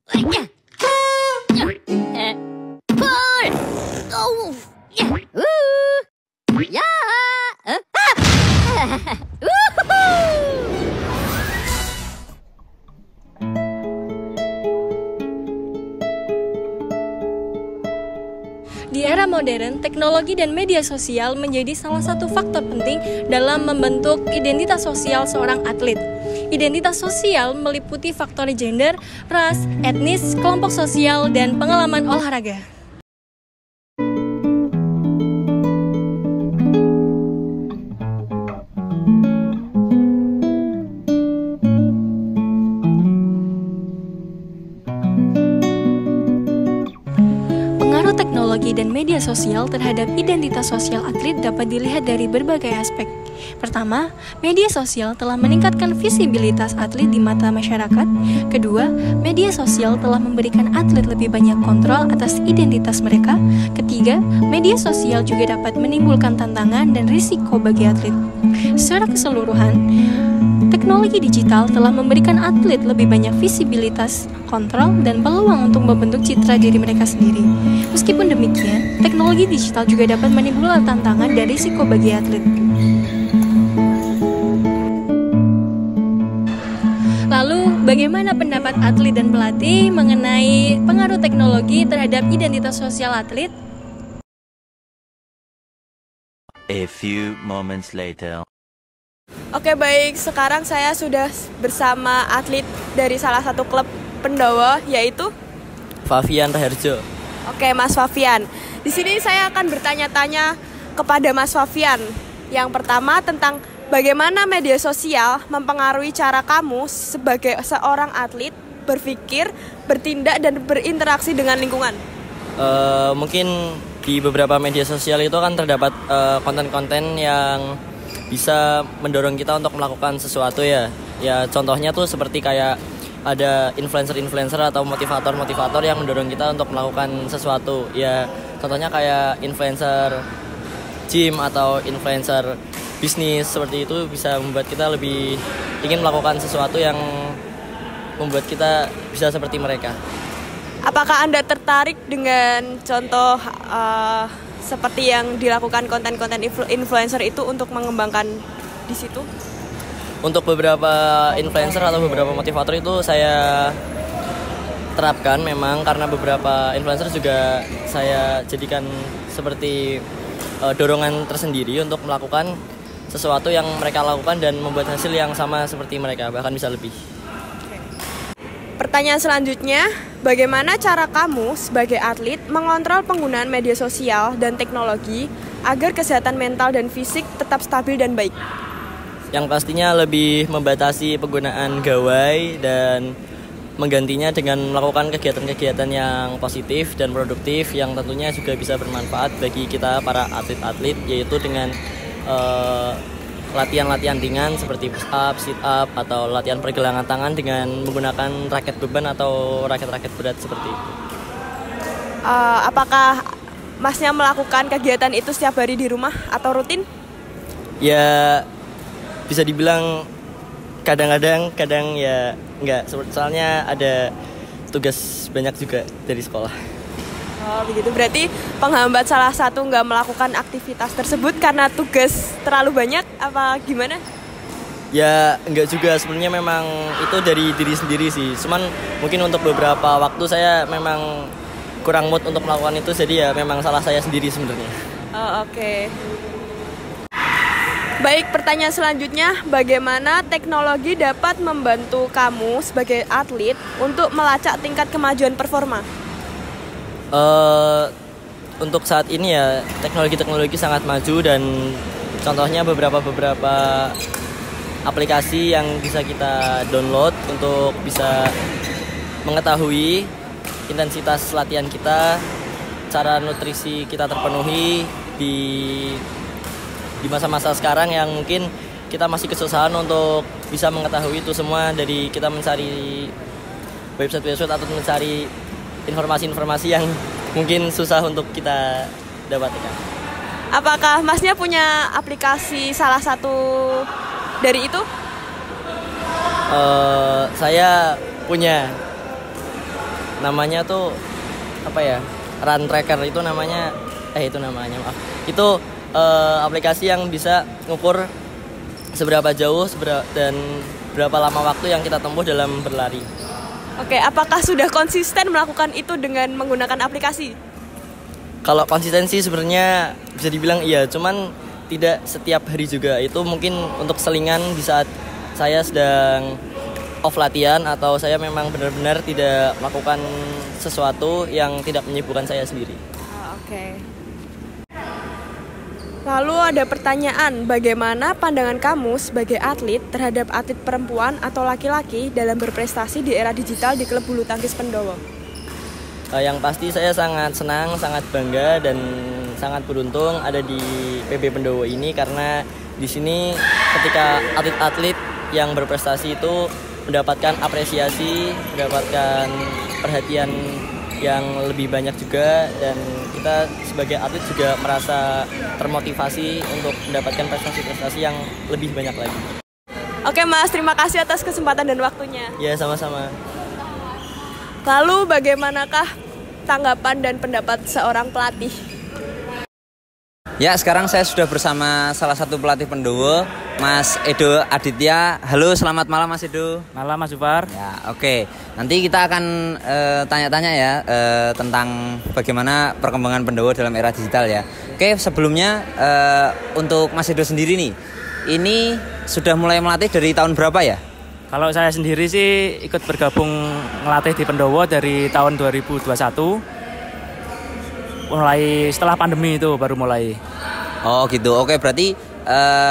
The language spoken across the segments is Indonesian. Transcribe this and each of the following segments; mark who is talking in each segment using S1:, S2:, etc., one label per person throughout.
S1: Di era modern, teknologi dan media sosial menjadi salah satu faktor penting dalam membentuk identitas sosial seorang atlet. Identitas sosial meliputi faktor gender, ras, etnis, kelompok sosial, dan pengalaman olahraga. Teknologi dan media sosial terhadap identitas sosial atlet dapat dilihat dari berbagai aspek. Pertama, media sosial telah meningkatkan visibilitas atlet di mata masyarakat. Kedua, media sosial telah memberikan atlet lebih banyak kontrol atas identitas mereka. Ketiga, media sosial juga dapat menimbulkan tantangan dan risiko bagi atlet. Secara keseluruhan, teknologi digital telah memberikan atlet lebih banyak visibilitas, kontrol, dan peluang untuk membentuk citra diri mereka sendiri. Meskipun demikian, teknologi digital juga dapat menimbulkan tantangan dan risiko bagi atlet. Lalu, bagaimana pendapat atlet dan pelatih mengenai pengaruh teknologi terhadap identitas sosial atlet?
S2: A few moments later.
S3: Oke, baik, sekarang saya sudah bersama atlet dari salah satu klub Pendowo, yaitu
S4: Fafian Raharjo.
S3: Oke, Mas Fafian. Di sini saya akan bertanya-tanya kepada Mas Fafian. Yang pertama tentang bagaimana media sosial mempengaruhi cara kamu sebagai seorang atlet berpikir, bertindak, dan berinteraksi dengan lingkungan.
S4: Mungkin di beberapa media sosial itu kan terdapat konten-konten yang bisa mendorong kita untuk melakukan sesuatu ya. Ya contohnya tuh seperti kayak ada influencer-influencer atau motivator-motivator yang mendorong kita untuk melakukan sesuatu. Ya contohnya kayak influencer gym atau influencer bisnis, seperti itu bisa membuat kita lebih ingin melakukan sesuatu yang membuat kita bisa seperti mereka.
S3: Apakah Anda tertarik dengan contoh seperti yang dilakukan konten-konten influencer itu untuk mengembangkan di situ? Untuk
S4: beberapa influencer atau beberapa motivator itu saya terapkan memang, karena beberapa influencer juga saya jadikan seperti dorongan tersendiri untuk melakukan sesuatu yang mereka lakukan dan membuat hasil yang sama seperti mereka, bahkan bisa lebih.
S3: Pertanyaan selanjutnya, bagaimana cara kamu sebagai atlet mengontrol penggunaan media sosial dan teknologi agar kesehatan mental dan fisik tetap stabil dan baik?
S4: Yang pastinya lebih membatasi penggunaan gawai dan menggantinya dengan melakukan kegiatan-kegiatan yang positif dan produktif yang tentunya juga bisa bermanfaat bagi kita para atlet-atlet, yaitu dengan latihan-latihan ringan seperti push up, sit up, atau latihan pergelangan tangan dengan menggunakan raket beban atau raket-raket berat seperti itu.
S3: Apakah Masnya melakukan kegiatan itu setiap hari di rumah atau rutin?
S4: Ya bisa dibilang kadang-kadang, kadang ya enggak, soalnya ada tugas banyak juga dari sekolah.
S3: Oh begitu, berarti penghambat salah satu nggak melakukan aktivitas tersebut karena tugas terlalu banyak apa gimana?
S4: Ya enggak juga, sebenarnya memang itu dari diri sendiri sih. Cuman mungkin untuk beberapa waktu saya memang kurang mood untuk melakukan itu, jadi ya memang salah saya sendiri sebenarnya.
S3: Oh oke. Baik, pertanyaan selanjutnya, bagaimana teknologi dapat membantu kamu sebagai atlet untuk melacak tingkat kemajuan performa?
S4: Untuk saat ini ya teknologi sangat maju, dan contohnya beberapa aplikasi yang bisa kita download untuk bisa mengetahui intensitas latihan kita, cara nutrisi kita terpenuhi di masa-masa sekarang yang mungkin kita masih kesusahan untuk bisa mengetahui itu semua, dari kita mencari website-website atau mencari informasi-informasi yang mungkin susah untuk kita dapatkan.
S3: Apakah Masnya punya aplikasi salah satu dari itu?
S4: Saya punya. namanya tuh apa ya, run tracker itu namanya maaf, itu aplikasi yang bisa ngukur seberapa jauh dan berapa lama waktu yang kita tempuh dalam berlari.
S3: Oke, apakah sudah konsisten melakukan itu dengan menggunakan aplikasi?
S4: Kalau konsistensi sebenarnya bisa dibilang iya, cuman tidak setiap hari juga. Itu mungkin untuk selingan di saat saya sedang off latihan atau saya memang benar-benar tidak melakukan sesuatu yang tidak menyibukkan saya sendiri.
S3: Oke. Lalu ada pertanyaan, bagaimana pandangan kamu sebagai atlet terhadap atlet perempuan atau laki-laki dalam berprestasi di era digital di klub bulu tangkis Pendowo?
S4: Yang pasti saya sangat senang, sangat bangga dan sangat beruntung ada di PB Pendowo ini, karena di sini ketika atlet-atlet yang berprestasi itu mendapatkan apresiasi, mendapatkan perhatian yang lebih banyak juga, dan kita sebagai atlet juga merasa termotivasi untuk mendapatkan prestasi-prestasi yang lebih banyak lagi.
S3: Oke Mas, terima kasih atas kesempatan dan waktunya.
S4: Ya, sama-sama.
S3: Lalu bagaimanakah tanggapan dan pendapat seorang pelatih?
S5: Ya, sekarang saya sudah bersama salah satu pelatih Pendowo, Mas Edo Aditya. Halo, selamat malam Mas Edo.
S6: Malam Mas Jufar.
S5: Ya, oke. Nanti kita akan tanya-tanya ya tentang bagaimana perkembangan Pendowo dalam era digital ya. Oke, sebelumnya untuk Mas Edo sendiri nih, ini sudah mulai melatih dari tahun berapa ya?
S6: Kalau saya sendiri sih ikut bergabung ngelatih di Pendowo dari tahun 2021. Mulai setelah pandemi itu baru mulai.
S5: Oh gitu, oke, berarti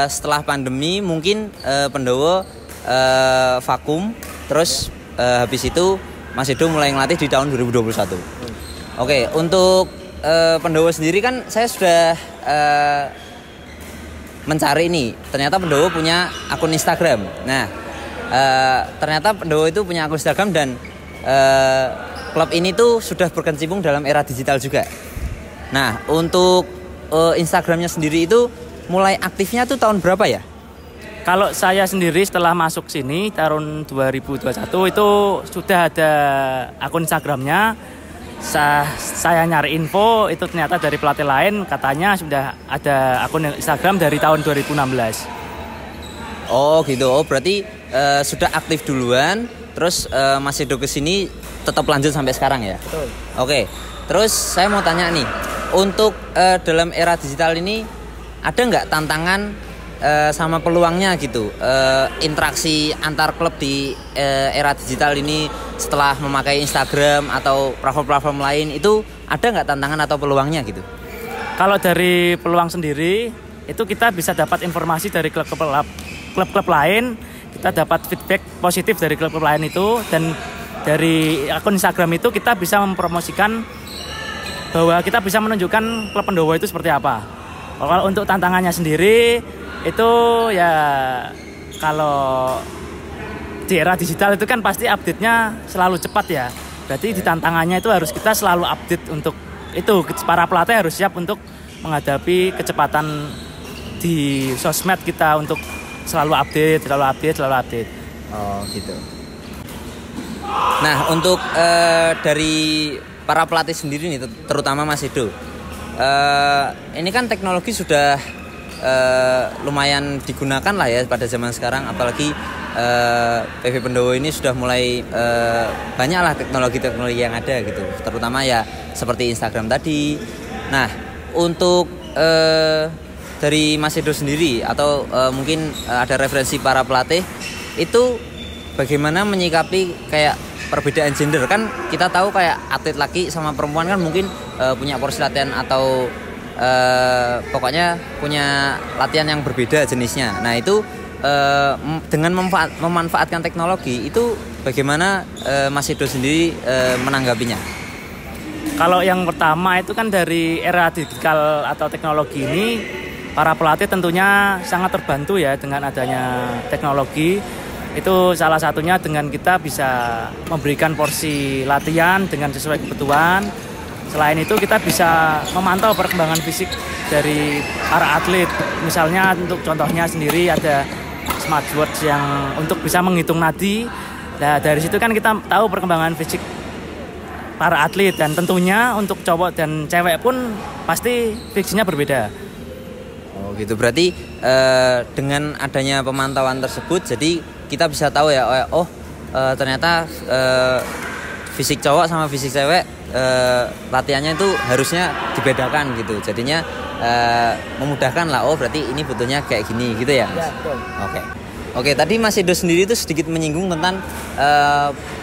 S5: setelah pandemi mungkin Pendowo vakum, terus habis itu Mas Edo mulai ngelatih di tahun 2021. Oke, untuk Pendowo sendiri kan saya sudah mencari nih, ternyata Pendowo punya akun Instagram. Nah, ternyata Pendowo itu punya akun Instagram dan klub ini tuh sudah berkecimpung dalam era digital juga. Nah, untuk Instagramnya sendiri itu mulai aktifnya tuh tahun berapa ya?
S6: Kalau saya sendiri setelah masuk sini tahun 2021 itu sudah ada akun Instagramnya. Saya nyari info itu ternyata dari pelatih lain katanya sudah ada akun Instagram dari tahun 2016.
S5: Oh gitu, oh berarti sudah aktif duluan, terus Mas Edo kesini tetap lanjut sampai sekarang ya?
S6: Betul.
S5: Oke, terus saya mau tanya nih, untuk dalam era digital ini ada nggak tantangan sama peluangnya gitu, interaksi antar klub di era digital ini setelah memakai Instagram atau platform-platform lain, itu ada nggak tantangan atau peluangnya gitu?
S6: Kalau dari peluang sendiri itu kita bisa dapat informasi dari klub-klub lain, kita dapat feedback positif dari klub-klub lain itu, dan dari akun Instagram itu kita bisa mempromosikan bahwa kita bisa menunjukkan klub Pendowo itu seperti apa. Kalau untuk tantangannya sendiri itu ya, kalau di era digital itu kan pasti update-nya selalu cepat ya. Berarti di tantangannya itu harus kita selalu update, untuk itu para pelatih harus siap untuk menghadapi kecepatan di sosmed kita untuk selalu update.
S5: Oh gitu. Nah, untuk dari para pelatih sendiri nih, terutama Mas Edo, ini kan teknologi sudah lumayan digunakan lah ya pada zaman sekarang, apalagi PB Pendowo ini sudah mulai banyak lah teknologi yang ada gitu, terutama ya seperti Instagram tadi. Nah, untuk dari Mas Edo sendiri atau mungkin ada referensi para pelatih itu bagaimana menyikapi kayak perbedaan gender? Kan kita tahu kayak atlet laki sama perempuan kan mungkin punya porsi latihan atau pokoknya punya latihan yang berbeda jenisnya. Nah itu dengan memanfaatkan teknologi itu bagaimana Mas Edo sendiri menanggapinya?
S6: Kalau yang pertama itu kan dari era digital atau teknologi ini, para pelatih tentunya sangat terbantu ya dengan adanya teknologi. Itu salah satunya dengan kita bisa memberikan porsi latihan dengan sesuai kebutuhan. Selain itu kita bisa memantau perkembangan fisik dari para atlet. Misalnya untuk contohnya sendiri ada smartwatch yang untuk bisa menghitung nadi. Nah dari situ kan kita tahu perkembangan fisik para atlet, dan tentunya untuk cowok dan cewek pun pasti fiksinya berbeda.
S5: Oh gitu, berarti dengan adanya pemantauan tersebut jadi kita bisa tahu ya, ternyata fisik cowok sama fisik cewek latihannya itu harusnya dibedakan gitu. Jadinya memudahkan lah, berarti ini butuhnya kayak gini gitu ya.
S6: Ya, betul.
S5: Oke, tadi Mas Edo sendiri itu sedikit menyinggung tentang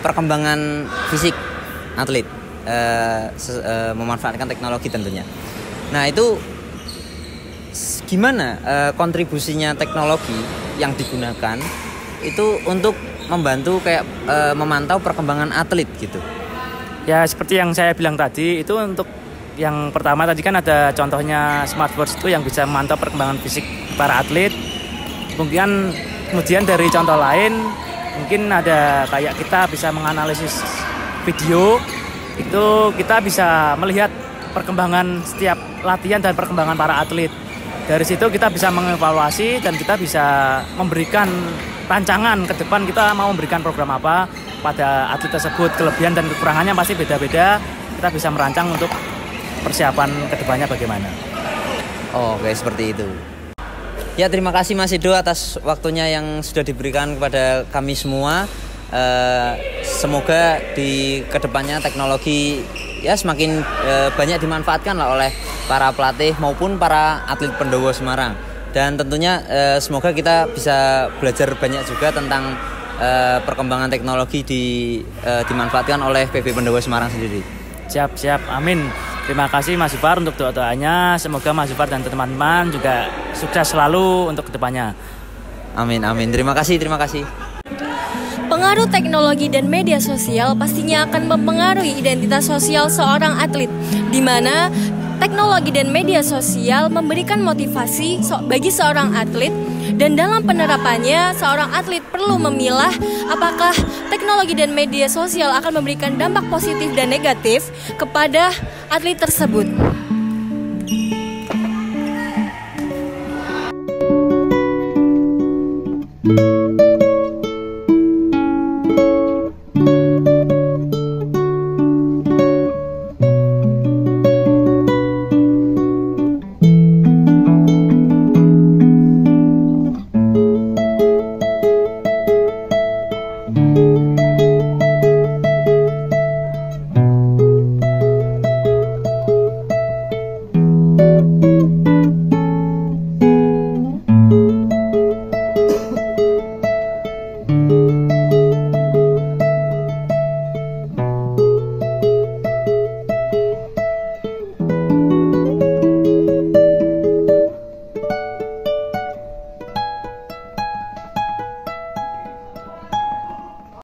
S5: perkembangan fisik atlet, memanfaatkan teknologi tentunya. Nah itu gimana kontribusinya teknologi yang digunakan itu untuk membantu kayak memantau perkembangan atlet gitu?
S6: Ya seperti yang saya bilang tadi, itu untuk yang pertama tadi kan ada contohnya smartwatch itu yang bisa memantau perkembangan fisik para atlet. Kemudian dari contoh lain mungkin ada kayak kita bisa menganalisis video, itu kita bisa melihat perkembangan setiap latihan dan perkembangan para atlet. Dari situ kita bisa mengevaluasi dan kita bisa memberikan rancangan ke depan, kita mau memberikan program apa pada atlet tersebut. Kelebihan dan kekurangannya pasti beda-beda, kita bisa merancang untuk persiapan ke depannya bagaimana.
S5: Oke, seperti itu. Ya, terima kasih Mas Edo atas waktunya yang sudah diberikan kepada kami semua. Semoga di kedepannya teknologi ya semakin banyak dimanfaatkan lah oleh para pelatih maupun para atlet Pendowo Semarang. Dan tentunya semoga kita bisa belajar banyak juga tentang perkembangan teknologi dimanfaatkan oleh PB Pendowo Semarang sendiri.
S6: Siap, amin. Terima kasih Mas Zufar untuk doa-doanya. Semoga Mas Zufar dan teman-teman juga sukses selalu untuk kedepannya.
S5: Amin. Terima kasih.
S1: Pengaruh teknologi dan media sosial pastinya akan mempengaruhi identitas sosial seorang atlet, di mana teknologi dan media sosial memberikan motivasi bagi seorang atlet, dan dalam penerapannya seorang atlet perlu memilah apakah teknologi dan media sosial akan memberikan dampak positif dan negatif kepada atlet tersebut.